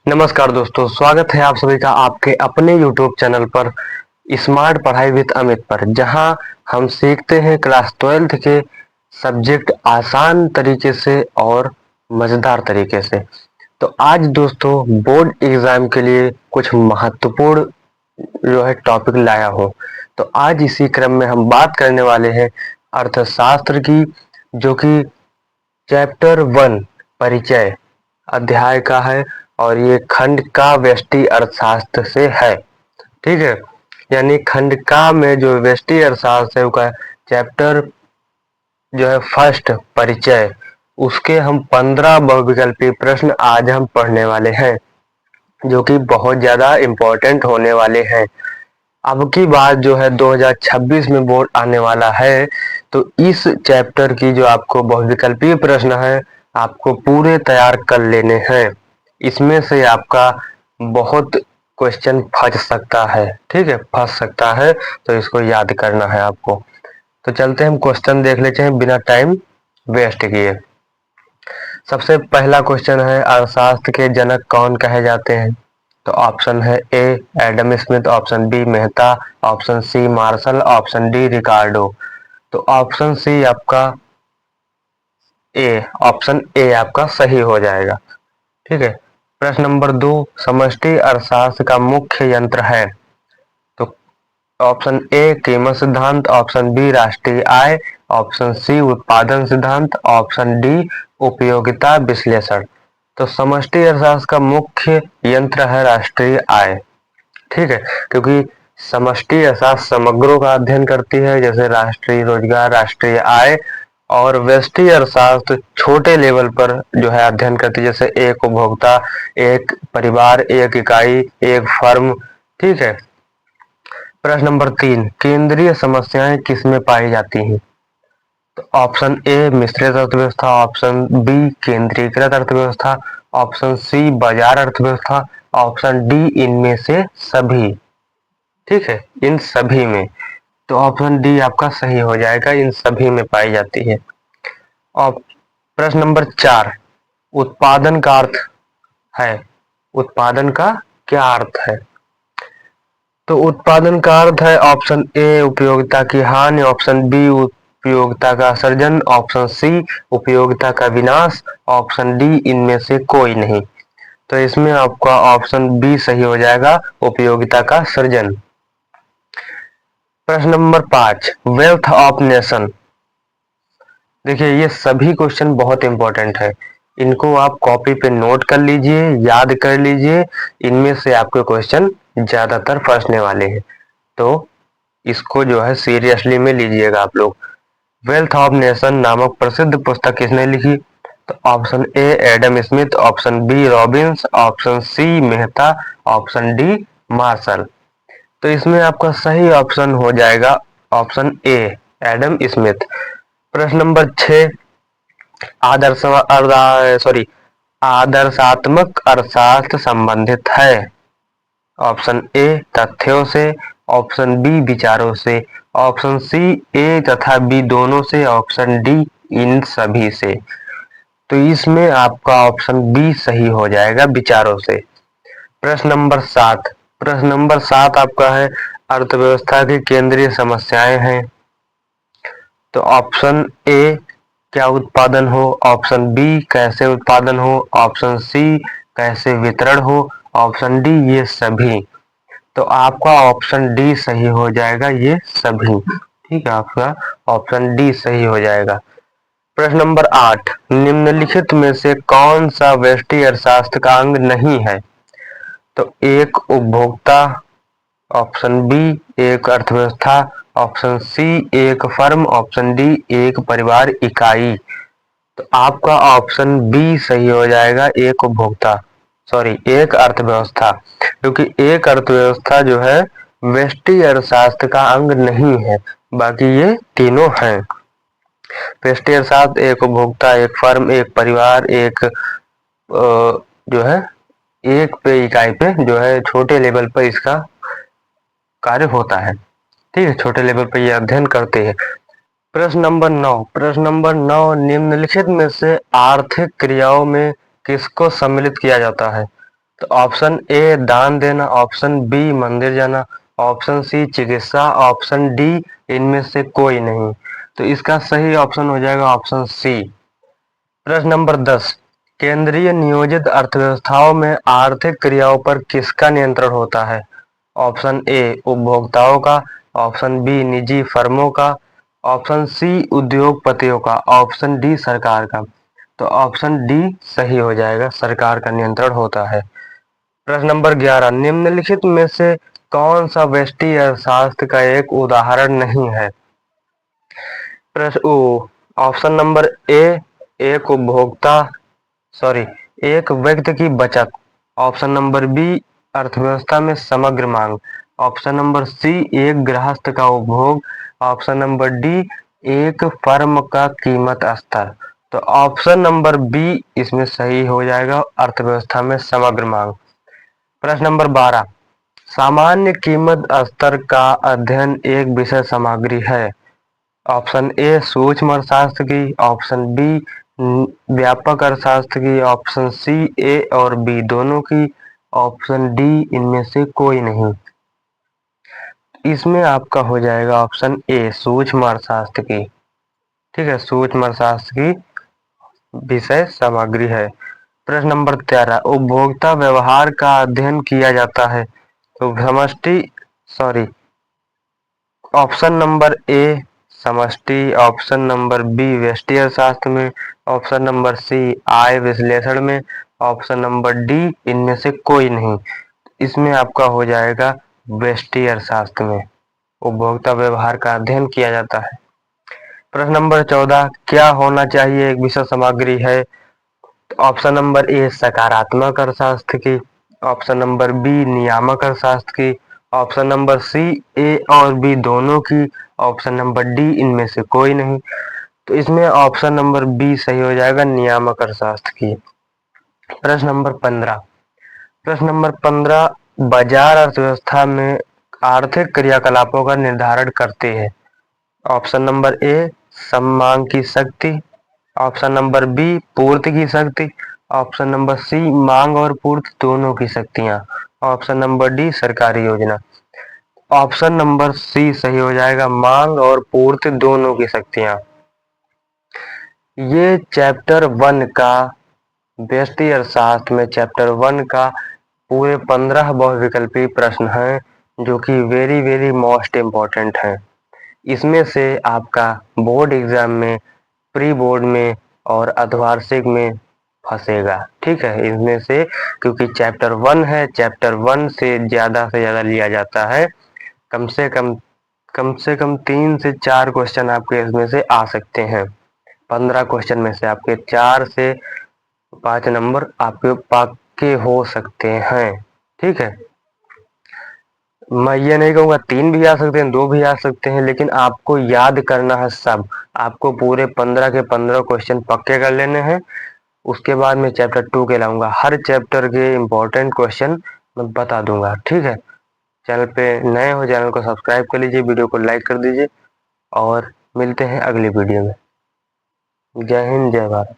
नमस्कार दोस्तों, स्वागत है आप सभी का आपके अपने YouTube चैनल पर स्मार्ट पढ़ाई विद अमित पर, जहां हम सीखते हैं क्लास 12th के सब्जेक्ट आसान तरीके से और मजेदार तरीके से। तो आज दोस्तों बोर्ड एग्जाम के लिए कुछ महत्वपूर्ण टॉपिक लाया हूं। तो आज इसी क्रम में हम बात करने वाले हैं अर्थशास्त्र की, जो कि चैप्टर 1 परिचय अध्याय का है और ये खंड का व्यष्टि अर्थशास्त्र से है। ठीक है, यानी खंड का में जो व्यष्टि अर्थशास्त्र है उसका चैप्टर जो है फर्स्ट परिचय, उसके हम 15 बहुविकल्पी प्रश्न आज हम पढ़ने वाले हैं, जो कि बहुत ज्यादा इम्पोर्टेंट होने वाले हैं। अब की बात जो है 2026 में बोर्ड आने वाला है, तो इस चैप्टर की जो आपको बहुविकल्पीय प्रश्न है आपको पूरे तैयार कर लेने हैं। इसमें से आपका बहुत क्वेश्चन फंस सकता है, ठीक है, फंस सकता है, तो इसको याद करना है आपको। तो चलते हैं, हम क्वेश्चन देख लेते हैं बिना टाइम वेस्ट किए। सबसे पहला क्वेश्चन है, अर्थशास्त्र के जनक कौन कहे जाते हैं? तो ऑप्शन है A Adam Smith, option B Mehta, option C Marshall, option D Ricardo. तो ऑप्शन सी आपका ऑप्शन ए आपका सही हो जाएगा। ठीक है। प्रश्न नंबर 2, समष्टि अर्थशास्त्र का मुख्य यंत्र है? तो ऑप्शन ए कीमत सिद्धांत, ऑप्शन बी राष्ट्रीय आय, ऑप्शन सी उत्पादन सिद्धांत, ऑप्शन डी उपयोगिता विश्लेषण। तो समष्टि अर्थशास्त्र का मुख्य यंत्र है राष्ट्रीय आय। ठीक है, क्योंकि समष्टि अर्थशास्त्र समग्रों का अध्ययन करती है, जैसे राष्ट्रीय रोजगार, राष्ट्रीय आय, और व्यष्टि अर्थशास्त्र छोटे लेवल पर जो है अध्ययन करती है, जैसे एक उपभोक्ता, एक परिवार, एक इकाई, एक फर्म। ठीक है। प्रश्न नंबर 3, केंद्रीय समस्याएं किसमें पाई जाती हैं? तो ऑप्शन ए मिश्रित अर्थव्यवस्था, ऑप्शन बी केंद्रीकृत अर्थव्यवस्था, ऑप्शन सी बाजार अर्थव्यवस्था, ऑप्शन डी इनमें से सभी। ठीक है, इन सभी में। तो ऑप्शन डी आपका सही हो जाएगा, इन सभी में पाई जाती है। और प्रश्न नंबर 4, उत्पादन का अर्थ है? उत्पादन का क्या अर्थ है? तो उत्पादन का अर्थ है ऑप्शन ए उपयोगिता की हानि, ऑप्शन बी उपयोगिता का सर्जन, ऑप्शन सी उपयोगिता का विनाश, ऑप्शन डी इनमें से कोई नहीं। तो इसमें आपका ऑप्शन बी सही हो जाएगा, उपयोगिता का सृजन। प्रश्न नंबर 5, वेल्थ ऑफ नेशन। देखिए, ये सभी क्वेश्चन बहुत इंपॉर्टेंट है, इनको आप कॉपी पे नोट कर लीजिए, याद कर लीजिए। इनमें से आपके क्वेश्चन ज्यादातर फंसने वाले हैं, तो इसको जो है सीरियसली में लीजिएगा आप लोग। वेल्थ ऑफ नेशन नामक प्रसिद्ध पुस्तक किसने लिखी? तो option A Adam Smith, option B Robbins, option C Mehta, option D Marshall. तो इसमें आपका सही ऑप्शन हो जाएगा ऑप्शन ए एडम स्मिथ। प्रश्न नंबर 6, आदर्श सॉरी आदर्शात्मक अर्थशास्त्र संबंधित है? ऑप्शन ए तथ्यों से, ऑप्शन बी विचारों से, ऑप्शन सी ए तथा बी दोनों से, ऑप्शन डी इन सभी से। तो इसमें आपका ऑप्शन बी सही हो जाएगा, विचारों से। प्रश्न नंबर 7, प्रश्न नंबर 7 आपका है, अर्थव्यवस्था की केंद्रीय समस्याएं हैं? तो ऑप्शन ए क्या उत्पादन हो, ऑप्शन बी कैसे उत्पादन हो, ऑप्शन सी कैसे वितरण हो, ऑप्शन डी ये सभी। तो आपका ऑप्शन डी सही हो जाएगा, ये सभी। ठीक है, आपका ऑप्शन डी सही हो जाएगा। प्रश्न नंबर 8, निम्नलिखित में से कौन सा व्यष्टि अर्थशास्त्र का अंग नहीं है? तो एक उपभोक्ता, ऑप्शन बी एक अर्थव्यवस्था, ऑप्शन सी एक फर्म, ऑप्शन डी एक परिवार इकाई। तो आपका ऑप्शन बी सही हो जाएगा, एक उपभोक्ता, सॉरी एक अर्थव्यवस्था, क्योंकि एक अर्थव्यवस्था जो है व्यष्टि अर्थशास्त्र का अंग नहीं है, बाकी ये तीनों हैं। व्यष्टि अर्थशास्त्र एक उपभोक्ता, एक फर्म, एक परिवार, एक जो है एक पे इकाई पे जो है छोटे लेवल पर इसका कार्य होता है। ठीक है, छोटे लेवल पर ये अध्ययन करते हैं। प्रश्न नंबर 9, प्रश्न नंबर 9, निम्नलिखित में से आर्थिक क्रियाओं में किसको सम्मिलित किया जाता है? तो ऑप्शन ए दान देना, ऑप्शन बी मंदिर जाना, ऑप्शन सी चिकित्सा, ऑप्शन डी इनमें से कोई नहीं। तो इसका सही ऑप्शन हो जाएगा ऑप्शन सी। प्रश्न नंबर 10, केंद्रीय नियोजित अर्थव्यवस्थाओं में आर्थिक क्रियाओं पर किसका नियंत्रण होता है? ऑप्शन ए उपभोक्ताओं का, ऑप्शन बी निजी फर्मों का, ऑप्शन सी उद्योगपतियों का, ऑप्शन डी सरकार का। तो ऑप्शन डी सही हो जाएगा, सरकार का नियंत्रण होता है। प्रश्न नंबर 11, निम्नलिखित में से कौन सा व्यष्टि अर्थशास्त्र का एक उदाहरण नहीं है? प्रश्न ऑप्शन नंबर ए एक उपभोक्ता सॉरी एक व्यक्ति की बचत, ऑप्शन नंबर बी अर्थव्यवस्था में समग्र मांग, ऑप्शन नंबर सी एक गृहस्थ का उपभोग, ऑप्शन नंबर डी एक फर्म का कीमत स्तर। तो ऑप्शन नंबर बी इसमें सही हो जाएगा, अर्थव्यवस्था में समग्र मांग। प्रश्न नंबर 12, सामान्य कीमत स्तर का अध्ययन एक विषय सामग्री है। ऑप्शन ए सूक्ष्म अर्थशास्त्र की, ऑप्शन बी व्यापक अर्थशास्त्र की, ऑप्शन सी ए और बी दोनों की, ऑप्शन डी इनमें से कोई नहीं। इसमें आपका हो जाएगा ऑप्शन ए सूक्ष्म अर्थशास्त्र की। ठीक है, सूक्ष्म अर्थशास्त्र की विषय सामग्री है। प्रश्न नंबर 13, उपभोक्ता व्यवहार का अध्ययन किया जाता है। तो समष्टि सॉरी ऑप्शन नंबर ए समष्टि, ऑप्शन नंबर बी व्यष्टि अर्थशास्त्र में, ऑप्शन नंबर सी आय विश्लेषण में, ऑप्शन नंबर डी इनमें से कोई नहीं। इसमें आपका हो जाएगा व्यष्टि अर्थशास्त्र में उपभोक्ता व्यवहार का अध्ययन किया जाता है। प्रश्न नंबर 14, क्या होना चाहिए एक विषय सामग्री है? ऑप्शन नंबर ए सकारात्मक अर्थशास्त्र की, ऑप्शन नंबर बी नियामक अर्थशास्त्र की, ऑप्शन नंबर सी ए और बी दोनों की, ऑप्शन नंबर डी इनमें से कोई नहीं। तो इसमें ऑप्शन नंबर बी सही हो जाएगा, नियामक अर्थशास्त्र की। प्रश्न नंबर 15 बाजार अर्थव्यवस्था में आर्थिक क्रियाकलापों का निर्धारण करते हैं। ऑप्शन नंबर ए सम मांग की शक्ति, ऑप्शन नंबर बी पूर्ति की शक्ति, ऑप्शन नंबर सी मांग और पूर्ति दोनों की शक्तियां, ऑप्शन नंबर डी सरकारी योजना। ऑप्शन नंबर सी सही हो जाएगा, मांग और पूर्ति दोनों की शक्तियां। ये चैप्टर 1 का व्यष्टि अर्थशास्त्र में चैप्टर 1 का पूरे 15 बहुविकल्पी प्रश्न हैं, जो कि वेरी वेरी मोस्ट इम्पोर्टेंट हैं। इसमें से आपका बोर्ड एग्जाम में, प्री बोर्ड में और अर्धवार्षिक में फंसेगा। ठीक है, इनमें से क्योंकि चैप्टर 1 है, चैप्टर 1 से ज्यादा लिया जाता है। कम से कम 3 से 4 क्वेश्चन आपके इसमें से आ सकते हैं। 15 क्वेश्चन में से आपके 4 से 5 नंबर आपके पक्के हो सकते हैं। ठीक है, मैं ये नहीं कहूँगा 3 भी आ सकते हैं, 2 भी आ सकते हैं, लेकिन आपको याद करना है सब। आपको पूरे 15 के 15 क्वेश्चन पक्के कर लेने हैं। उसके बाद मैं चैप्टर 2 के लाऊंगा, हर चैप्टर के इम्पोर्टेंट क्वेश्चन मैं बता दूंगा। ठीक है, चैनल पे नए हो चैनल को सब्सक्राइब कर लीजिए, वीडियो को लाइक कर दीजिए और मिलते हैं अगली वीडियो में। जय हिंद, जय भारत।